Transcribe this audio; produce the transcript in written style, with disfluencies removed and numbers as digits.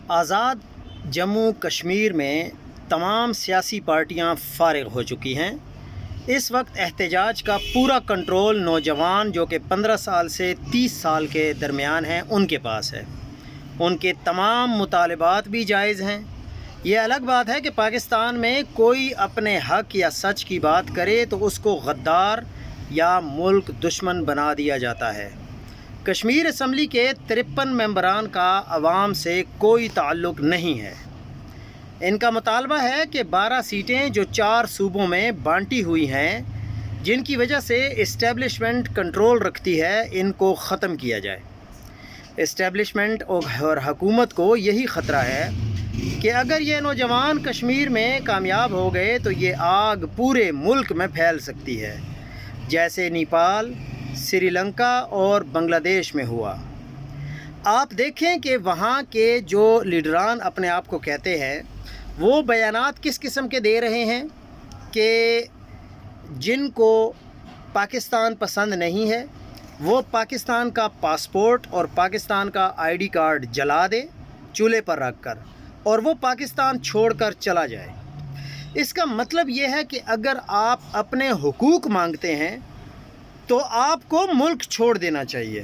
آزاد جموں کشمیر میں تمام سیاسی پارٹیاں فارغ ہو چکی ہیں۔ اس وقت احتجاج کا پورا کنٹرول نوجوان جو کہ 15 سال سے 30 سال کے درمیان ہیں ان کے پاس ہے۔ ان کے تمام مطالبات بھی جائز ہیں۔ یہ الگ بات ہے کہ پاکستان میں کوئی اپنے حق یا سچ کی بات کرے تو اس کو غدار یا ملک دشمن بنا دیا جاتا ہے۔ کشمیر اسمبلی کے 53 ممبران کا عوام سے کوئی تعلق نہیں ہے۔ ان کا مطالبہ ہے کہ 12 سیٹیں جو 4 صوبوں میں بانٹی ہوئی ہیں، جن کی وجہ سے اسٹیبلشمنٹ کنٹرول رکھتی ہے، ان کو ختم کیا جائے۔ اسٹیبلشمنٹ اور حکومت کو یہی خطرہ ہے کہ اگر یہ نوجوان کشمیر میں کامیاب ہو گئے تو یہ آگ پورے ملک میں پھیل سکتی ہے، جیسے نیپال، سری لنکا اور بنگلہ دیش میں ہوا۔ آپ دیکھیں کہ وہاں کے جو لیڈران اپنے آپ کو کہتے ہیں، وہ بیانات کس قسم کے دے رہے ہیں کہ جن کو پاکستان پسند نہیں ہے وہ پاکستان کا پاسپورٹ اور پاکستان کا آئی ڈی کارڈ جلا دے چولہے پر رکھ کر، اور وہ پاکستان چھوڑ کر چلا جائے۔ اس کا مطلب یہ ہے کہ اگر آپ اپنے حقوق مانگتے ہیں تو آپ کو ملک چھوڑ دینا چاہیے۔